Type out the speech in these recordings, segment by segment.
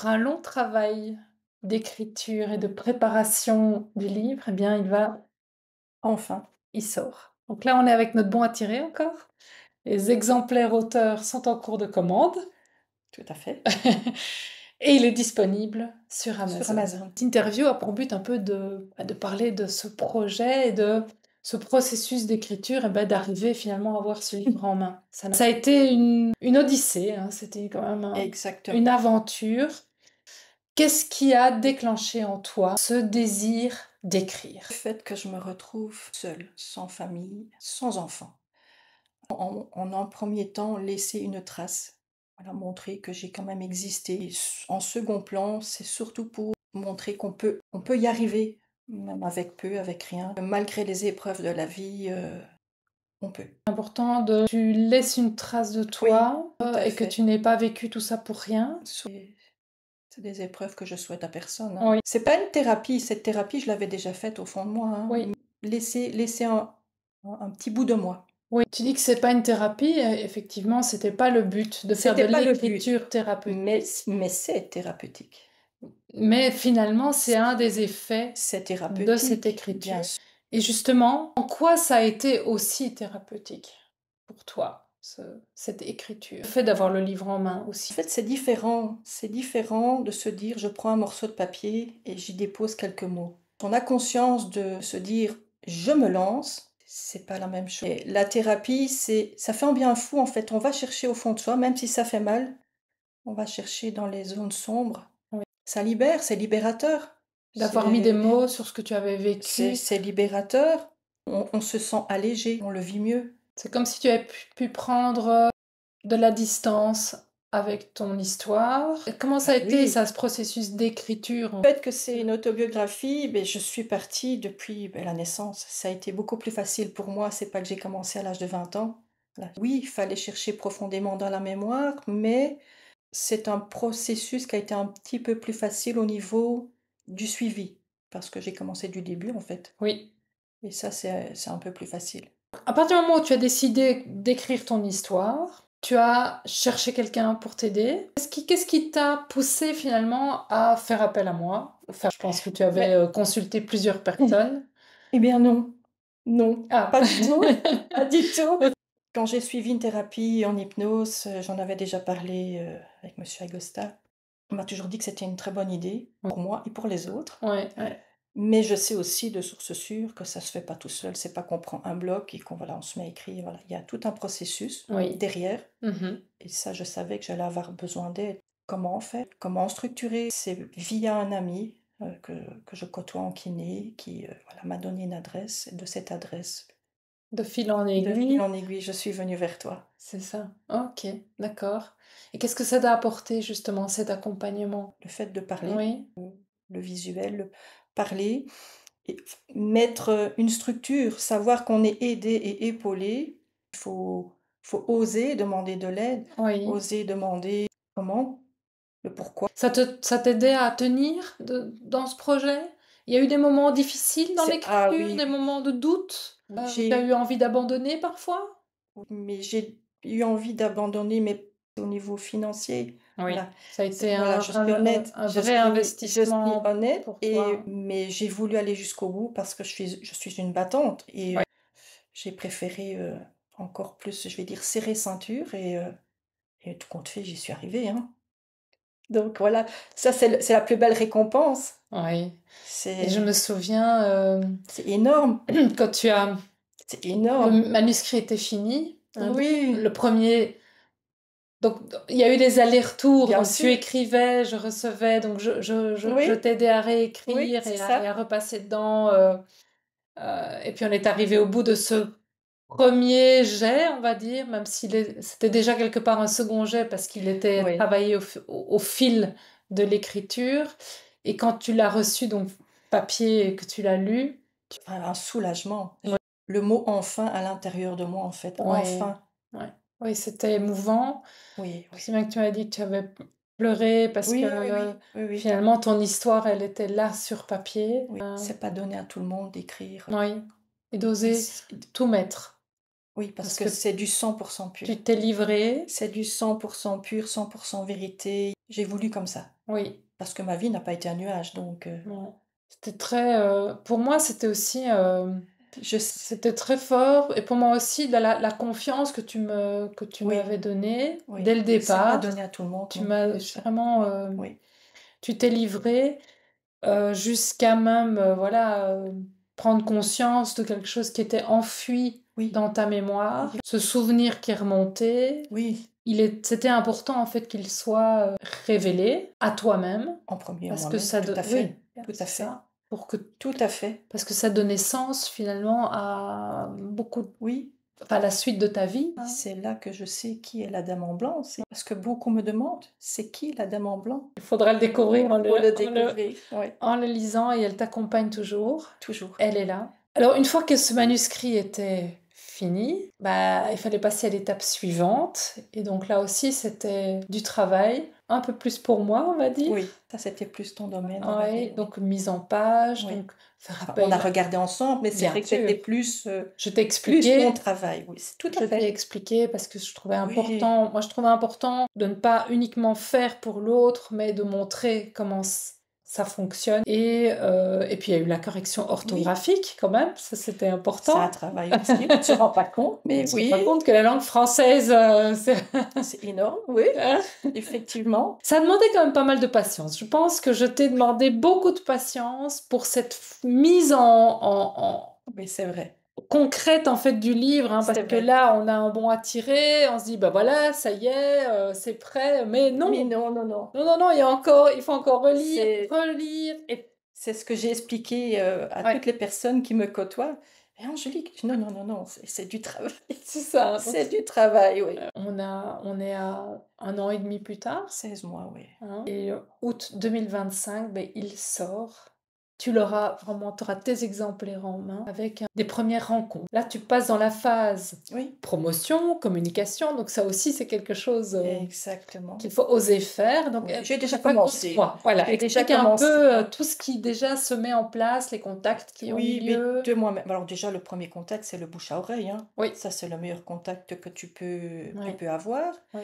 après un long travail d'écriture et de préparation du livre, eh bien, enfin, il sort. Donc là, on est avec notre bon à tirer encore. Les exemplaires auteurs sont en cours de commande. Tout à fait. Et il est disponible sur Amazon. Sur Amazon. Cette interview a pour but un peu de parler de ce projet et de ce processus d'écriture, et d'arriver finalement à avoir ce livre en main. Ça a été une odyssée, hein, c'était quand même Exactement. une aventure. Qu'est-ce qui a déclenché en toi ce désir d'écrire? Le fait que je me retrouve seule, sans famille, sans enfant. En un premier temps, laisser une trace, voilà, montrer que j'ai quand même existé. Et en second plan, c'est surtout pour montrer qu'on peut y arriver, même avec peu, avec rien. Malgré les épreuves de la vie, on peut. C'est important que tu laisses une trace de Oui, toi tout à et que fait. tu n'aies pas vécu tout ça pour rien. C'est des épreuves que je souhaite à personne, hein. Oui. C'est pas une thérapie, cette thérapie, je l'avais déjà faite au fond de moi, hein. Oui. Laisser un petit bout de moi. Oui, tu dis que c'est pas une thérapie, effectivement, c'était pas le but de faire de C'était pas le but, l'écriture thérapeutique. mais c'est thérapeutique. Mais finalement, c'est un des effets C'est de thérapeutique, cette bien écriture. sûr. Et justement, en quoi ça a été aussi thérapeutique pour toi, cette écriture? Le fait d'avoir le livre en main aussi. En fait, c'est différent. C'est différent de se dire: «Je prends un morceau de papier et j'y dépose quelques mots». On a conscience de se dire: «Je me lance», c'est pas la même chose. Et la thérapie, ça fait un bien fou, en fait. On va chercher au fond de soi, même si ça fait mal, on va chercher dans les zones sombres. Oui. Ça libère, c'est libérateur. D'avoir mis des C'est mots sur ce que tu avais vécu. c'est libérateur. On se sent allégé, on le vit mieux. C'est comme si tu avais pu prendre de la distance avec ton histoire. Et comment ça a été, Oui. ça, ce processus d'écriture? Le fait que c'est une autobiographie, je suis partie depuis, la naissance. Ça a été beaucoup plus facile pour moi, c'est pas que j'ai commencé à l'âge de 20 ans. Voilà. Oui, il fallait chercher profondément dans la mémoire, mais c'est un processus qui a été un petit peu plus facile au niveau du suivi, parce que j'ai commencé du début, en fait, Oui. et ça, c'est un peu plus facile. À partir du moment où tu as décidé d'écrire ton histoire, tu as cherché quelqu'un pour t'aider. Qu'est-ce qui t'a poussé finalement à faire appel à moi? Enfin, je pense que tu avais Mais consulté plusieurs personnes. eh bien non, non, Ah, pas du tout, pas du tout. Quand j'ai suivi une thérapie en hypnose, j'en avais déjà parlé, avec monsieur Agosta. On m'a toujours dit que c'était une très bonne idée pour moi et pour les autres. ouais, ouais. Mais je sais aussi de source sûre que ça se fait pas tout seul. C'est pas qu'on prend un bloc et qu'on voilà, on se met à écrire, voilà. Il y a tout un processus Oui. derrière, Mhm. et ça, je savais que j'allais avoir besoin d'aide. Comment on fait? Comment structurer? C'est via un ami, que je côtoie en kiné qui, voilà, m'a donné une adresse, et de cette adresse, De fil en de fil aiguille, en aiguille, je suis venue vers toi. c'est ça. Ok, d'accord. Et qu'est-ce que ça t'a apporté justement, cet accompagnement? Le fait de parler, Oui, le visuel, parler et mettre, une structure, savoir qu'on est aidé et épaulé. Il faut oser demander de l'aide, oui. oser demander comment, le pourquoi. Ça t'aidait à tenir dans ce projet? Il y a eu des moments difficiles dans Ah l'écriture, oui, des moments de doute? Tu as j'ai eu envie d'abandonner parfois? j'ai eu envie d'abandonner, mais au niveau financier, Oui. voilà. Ça a été Voilà, un je suis honnête, un vrai je suis investissement honnête, pour toi. mais j'ai voulu aller jusqu'au bout parce que je suis une battante, et Oui. j'ai préféré, encore plus, je vais dire, serrer ceinture, et tout compte fait, j'y suis arrivée, hein. Donc voilà, ça c'est la plus belle récompense. Oui. Et je C'est me souviens, c'est énorme, quand c'est le énorme. manuscrit était fini, hein, Oui, le premier. Donc, il y a eu des allers-retours, bien donc tu sûr. écrivais, je recevais, donc je Oui, t'aidais à oui, réécrire c'est et à ça. repasser dedans. Et puis on est arrivé au bout de ce premier jet, on va dire, même c'était déjà quelque part un second jet parce qu'il était Oui, travaillé au fil de l'écriture. Et quand tu l'as reçu, donc papier, et que tu l'as lu, un soulagement. ouais, Le mot «enfin» à l'intérieur de moi, en fait, ouais, enfin. ouais, ouais, c'était émouvant. Oui, Je oui. sais bien que tu m'as dit que tu avais pleuré parce Oui, que oui, oui, oui, oui, finalement ton histoire, elle était là sur papier. oui. C'est pas donné à tout le monde d'écrire. Oui, et Et d'oser c tout mettre. Oui, parce Parce que que c'est du 100% pur. tu t'es livrée. C'est du 100% pur, 100% vérité. J'ai voulu comme ça, Oui, parce que ma vie n'a pas été un nuage, donc ouais. C'était très, pour moi, c'était aussi, je s c'était très fort et pour moi aussi la confiance que tu oui, m'avais donnée oui. dès le C'est pas départ. donné à tout le monde Tu non m'as plus. vraiment, Oui, tu t'es livrée, jusqu'à même, voilà, prendre conscience de quelque chose qui était enfui oui, dans ta mémoire. oui, Ce souvenir qui est remonté, oui, c'était important en fait qu'il soit, révélé à toi-même en premier parce que moi-même, ça tout de à oui, fait, tout à c'est fait, ça, pour que tout à fait. parce que ça donnait sens finalement à beaucoup Oui, enfin la suite de ta vie, hein. c'est là que je sais qui est la dame en blanc, c'est parce que beaucoup me demandent: «C'est qui la dame en blanc?» Il faudra le découvrir Faut le découvrir, oui, en le lisant et elle t'accompagne toujours. toujours. Elle est là. Alors une fois que ce manuscrit était fini, bah, il fallait passer à l'étape suivante et donc là aussi c'était du travail, un peu plus pour moi, on va dire. Oui, ça c'était plus ton domaine, on va Ouais, dire, oui. donc mise en page, Oui. donc faire Enfin, on a appel regardé ensemble, mais c'est bien vrai que sûr. c'était plus, Je t'ai plus ton expliqué travail, oui, c'est tout à Je t'ai fait. expliqué parce que je trouvais Oui, important moi je trouvais important de ne pas uniquement faire pour l'autre, mais de montrer comment ça fonctionne et puis il y a eu la correction oui, orthographique quand même, ça c'était c'est un important. travail aussi, on ne se rend pas compte, On mais se rend pas oui, compte que la langue française, c'est c'est énorme, oui, hein? effectivement. Ça demandait quand même pas mal de patience. Je pense que je t'ai demandé beaucoup de patience pour cette mise en Oui, c'est vrai, concrète en fait du livre, hein, parce c'est que vrai. là on a un bon à tirer, on se dit bah voilà, ça y est, c'est prêt, mais Mais non, non, non, non, non, non, non, il faut encore relire, c'est relire, et c'est ce que j'ai expliqué, à ouais, toutes les personnes qui me côtoient. «Mais Angélique», non, non, non, non, c'est du travail, c'est ça. Donc, c'est du travail, oui. on est à 1 an et demi plus tard, 16 mois, oui. hein, et août 2025, ben, il sort. Tu l'auras vraiment, tu auras tes exemplaires en main avec des premières rencontres. Là, tu passes dans la phase Oui, promotion, communication, donc ça aussi c'est quelque chose exactement. qu'il faut oser faire. Donc, Oui, j'ai déjà commencé. raconte-moi, voilà, J'ai déjà explique un commencé, peu hein. tout ce qui déjà se met en place, les contacts qui ont eu Oui, mais lieu. de moi-même. Alors déjà, le premier contact, c'est le bouche à oreille, hein. Oui, Ça, c'est le meilleur contact que tu oui, peux avoir. oui,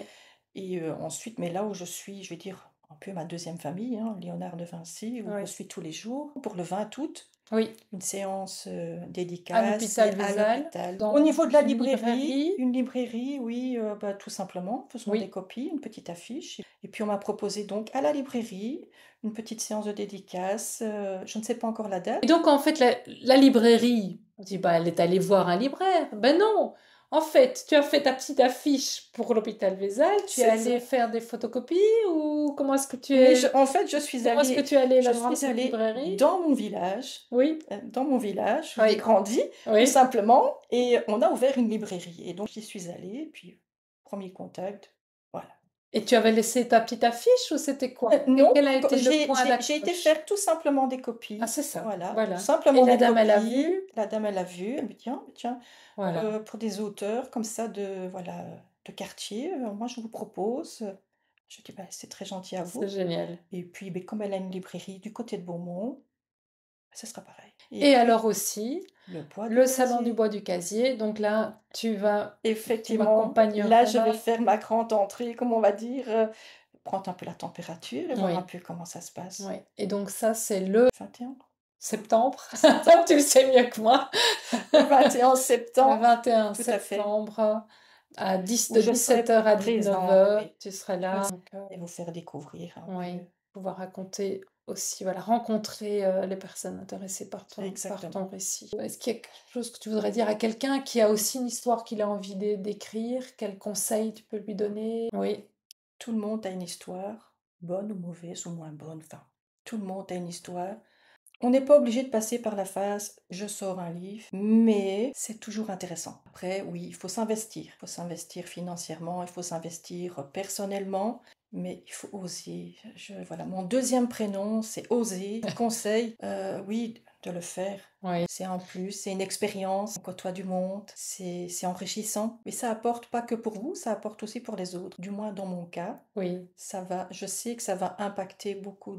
Et ensuite, mais là où je suis, je vais dire un peu ma deuxième famille, hein, Léonard de Vinci, où je oui, suis tous les jours, pour le 20 août, oui, une séance à dédicace l'hôpital et à Vézal, l'hôpital. Au dans niveau de la une librairie, librairie. une librairie, oui, bah, tout simplement, faisons des Oui. copies, une petite affiche. Et puis on m'a proposé donc à la librairie une petite séance de dédicace. Je ne sais pas encore la date. Et donc, en fait, la librairie, on dit, bah, elle est allée voir un libraire. Ben non! En fait, tu as fait ta petite affiche pour l'hôpital Vézal, tu es C'est ça. allé faire des photocopies ou Mais en fait, comment est-ce que tu es allé je là devant suis cette allée librairie? Oui, Oui, dans mon village où j'ai oui, grandi, tout oui. simplement, et on a ouvert une librairie et donc j'y suis allée et puis premier contact, voilà. Et tu avais laissé ta petite affiche ou c'était quoi? Non, Quel a co été le point j'ai été d'accroche? faire tout simplement des Ah, copies, c'est ça, voilà, voilà. Et simplement la des dame, elle a copies. vu? La dame, elle a vu, elle me dit: «Ah, tiens, Voilà, pour des auteurs comme ça de voilà, de quartier, moi je vous propose». Je dis: «Bah, c'est très gentil à c'est vous». génial. Et puis, beh, comme elle a une librairie du côté de Beaumont, ça sera pareil. Et Et puis, alors aussi, le bois du le salon du casier. bois du casier, donc là, tu Effectivement, là, je vais m'accompagneras. faire ma grande entrée, comme on va dire, prendre un peu la température et voir un Oui, peu comment ça se passe. oui. Et donc ça, c'est le 21? septembre. Tu Septembre? le sais mieux que moi. Le 21 Le septembre, 21 tout à fait, septembre où de je serai 17h à présente, 19h, oui, tu serais je là. s Donc, et vous faire découvrir un peu. oui, pouvoir raconter aussi, voilà, rencontrer les personnes intéressées par ton Exactement. récit. Est-ce qu'il y a quelque chose que tu voudrais dire à quelqu'un qui a aussi une histoire qu'il a envie d'écrire? Quel conseil tu peux lui donner? Oui, Tout le monde a une histoire, bonne ou mauvaise ou moins bonne, enfin, tout le monde a une histoire. On n'est pas obligé de passer par la phase «je sors un livre», mais c'est toujours intéressant. Après, oui, il faut s'investir. Il faut s'investir financièrement, il faut s'investir personnellement, mais il faut oser. Voilà, mon deuxième prénom, c'est oser. Conseil, oui, de le faire. oui, C'est un plus, c'est une expérience, on côtoie du monde, c'est enrichissant. Mais ça apporte pas que pour vous, ça apporte aussi pour les autres. Du moins dans mon cas, oui. je sais que ça va impacter beaucoup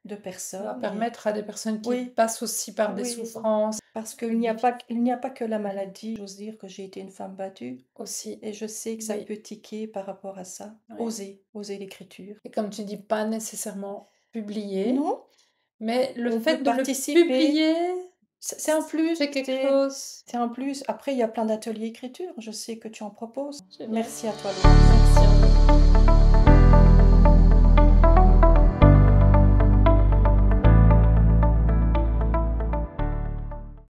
de Ça va personnes et permettre à des personnes qui oui, passent aussi par des oui, souffrances parce plus qu'il n'y a pas difficiles il n'y a pas que la maladie. J'ose dire que j'ai été une femme battue aussi. et je sais que ça Oui, peut tiquer par rapport à ça. oui. Oser l'écriture. Et comme tu dis, pas nécessairement publier, Non, mais le on fait peut de le participer. publier, C'est un plus, fait quelque c'est chose. c'est un plus. Après, il y a plein d'ateliers écriture, je sais que tu en proposes. Génial. Merci à toi, Louise. Merci.